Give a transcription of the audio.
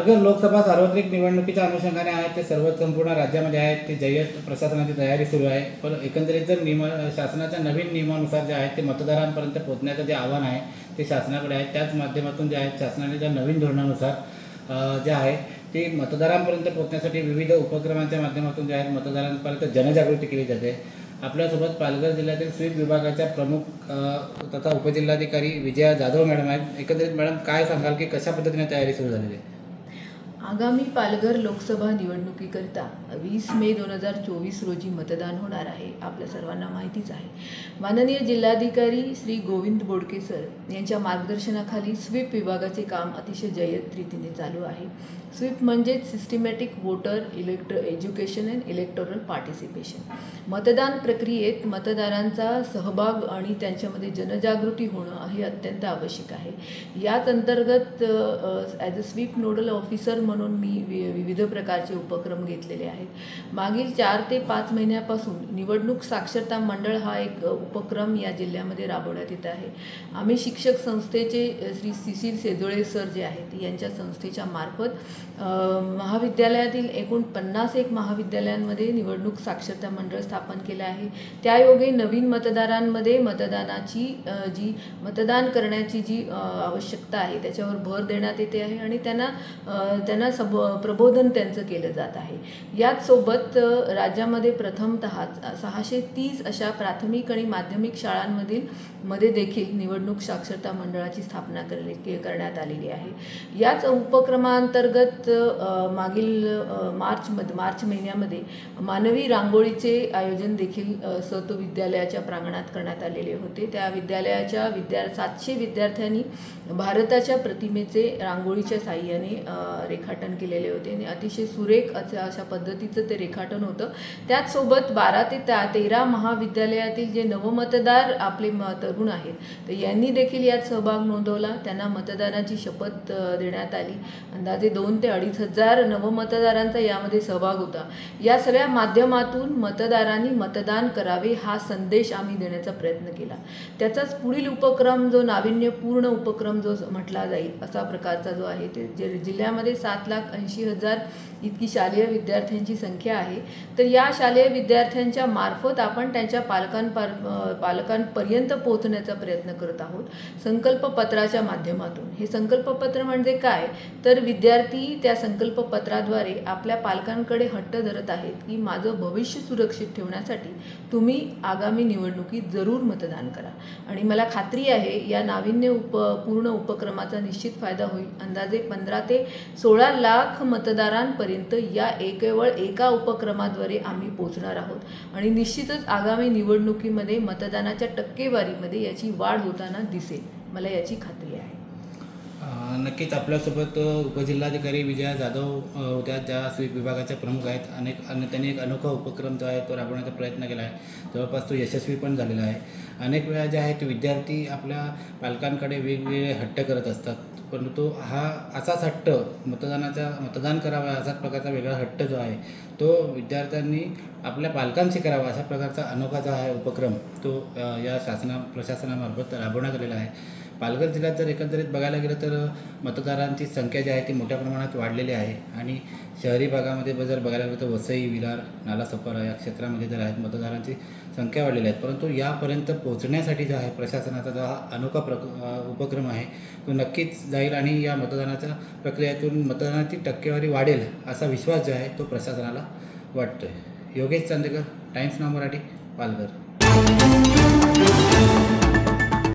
पालघर लोकसभा सार्वत्रिक निवडणुकीच्या अनुषंगाने आहे ते सर्व संपूर्ण राज्यामध्ये आहेत ते जय्यत प्रशासनाची तयारी सुरू आहे। पण एकंदरीत जर शासनाच्या नवीन नियमानुसार जे आहे ते मतदारांपर्यंत पोहोचण्याचं जे आव्हान आहे ते शासनाकडे आहे। त्याच माध्यमातून जे आहे शासनाने ज्या नवीन धोरणानुसार जे आहे ते मतदारांपर्यंत पोहोचण्यासाठी विविध उपक्रमांच्या माध्यमातून जे आहे मतदारांपर्यंत जनजागृती केली जाते। आपल्यासोबत पालघर जिल्ह्यातील स्वीप विभागाच्या प्रमुख तथा उपजिल्हाधिकारी विजया जाधव मॅडम आहेत। एकंदरीत मॅडम काय सांगाल की कशा पद्धतीने तयारी सुरू झालेली आहे? आगामी पालघर लोकसभा निवडणुकीकरिता 20 मे 2024 रोजी मतदान होणार आहे। आपल्या सर्वांना माहितीच आहे। माननीय जिल्हाधिकारी श्री गोविंद बोडके सर यांच्या मार्गदर्शनाखाली स्वीप विभागाचे काम अतिशय जय्यत रीतीने चालू आहे। स्वीप म्हणजे systematic voter education and electoral participation. मतदान प्रक्रियेत मतदारांचा सहभाग आणि त्यांच्यामध्ये जनजागृती होणं हे अत्यंत आवश्यक आहे। याच अंतर्गत as a SVEEP nodal officer म्हणून मी विविध प्रकारचे उपक्रम घेतलेले आहेत। मागील 4 ते 5 महिन्यापासून निवडणूक साक्षरता मंडळ हा एक उपक्रम या जिल्ह्यामध्ये राबवण्यात येत आहे। आम्ही शिक्षक संस्थेचे श्री सिसिल सेजोळे सर जे आहेत यांच्या संस्थेच्या मार्फत महाविद्यालयातील एकूण 51 महाविद्यालयांमध्ये निवडणूक साक्षरता मंडळ स्थापन केलं आहे। त्यायोगे नवीन मतदारांमध्ये मतदानाची मतदान करण्याची जी आवश्यकता आहे त्याच्यावर भर देण्यात येते आहे आणि त्यांना प्रबोधन त्यांचं केलं जात आहे। याच सोबत राज्यामध्ये प्रथमतः 630 अशा प्राथमिक आणि माध्यमिक शाळांमध्ये देखील निवडणूक साक्षरता मंडळाची स्थापना करण्यात आलेली आहे। याच उपक्रमांतर्गत मागील मार्च महिन्यामध्ये मानवी रांगोळीचे आयोजन देखील सतो विद्यालयाच्या प्रांगणात करण्यात आलेले होते। त्या विद्यालयाच्या 700 विद्यार्थ्यांनी भारताच्या प्रतिमेचे रांगोळीच्या साहाय्याने रेखाटन केलेले होते आणि अतिशय सुरेख अशा पद्धतीचं ते रेखाटन होतं। त्याचसोबत 12 ते 13 महाविद्यालयातील जे नवमतदार आपले तरुण आहेत तर यांनी देखील यात सहभाग नोंदवला। त्यांना मतदानाची शपथ देण्यात आली। अंदाजे 2 ते 2.5 हजार नवमतदारांचा यामध्ये सहभाग होता। या सगळ्या माध्यमातून मतदारांनी मतदान करावे हा संदेश आम्ही देण्याचा प्रयत्न केला। त्याचाच पुढील उपक्रम जो नाविन्यपूर्ण उपक्रम जो म्हटला जाईल असा प्रकारचा जो आहे ते जिल्ह्यामध्ये 7,80,000 इतकी शालेय विद्यार्थ्यांची संख्या आहे। तर या शालेय विद्यार्थ्यांच्या मार्फत आपण त्यांच्या पालकांपर्यंत पोहोचण्याचा प्रयत्न करत आहोत संकल्पपत्राच्या माध्यमातून। हे संकल्पपत्र म्हणजे काय तर विद्यार्थी त्या संकल्पपत्राद्वारे आपल्या पालकांकडे हट्ट धरत आहेत की माझं भविष्य सुरक्षित ठेवण्यासाठी तुम्ही आगामी निवडणुकीत जरूर मतदान करा आणि मला खात्री आहे या नाविन्यपूर्ण उपक्रमाचा निश्चित फायदा होईल। अंदाजे 15 ते 16 लाख मतदारांपर्यंत या केवळ एका उपक्रमाद्वारे आम्ही पोहोचणार आहोत आणि निश्चितच आगामी निवडणुकीमध्ये मतदानाच्या टक्केवारीमध्ये याची वाढ होताना दिसेल, मला याची खात्री आहे। नक्कीच आपल्यासोबत उपजिल्हाधिकारी विजया जाधव होत्या ज्या स्वीप विभागाच्या प्रमुख आहेत। त्यांनी एक अनोखा उपक्रम जो आहे तो राबवण्याचा प्रयत्न केला आहे। जवळपास तो यशस्वी पण झालेला आहे। अनेक वेळा जे आहे ते विद्यार्थी आपल्या पालकांकडे वेगवेगळे हट्ट करत असतात, परंतु हा असाच हट्ट मतदान करावा असाच प्रकारचा वेगळा हट्ट जो आहे तो विद्यार्थ्यांनी आपल्या पालकांशी करावा अशा प्रकारचा अनोखा जो आहे उपक्रम तो या प्रशासनामार्फत राबवण्यात आलेला आहे। पालघर जिल्ह्यात जर एकंदरीत बघायला गेलं तर मतदारांची संख्या जी आहे ती मोठ्या प्रमाणात वाढलेली आहे आणि शहरी भागामध्ये जर बघायला गेलं तर वसई, विरार, नालासोपारा या क्षेत्रामध्ये जर आहेत मतदारांची संख्या वाढलेली आहे। परंतु यापर्यंत पोहोचण्यासाठी जो आहे प्रशासनाचा जो हा अनोखा उपक्रम आहे तो नक्कीच जाईल आणि या मतदानाच्या प्रक्रियेतून मतदानाची टक्केवारी वाढेल असा विश्वास जो आहे तो प्रशासनाला वाटतो आहे। योगेश चांदेकर, टाइम्स नाव मराठी, पालघर।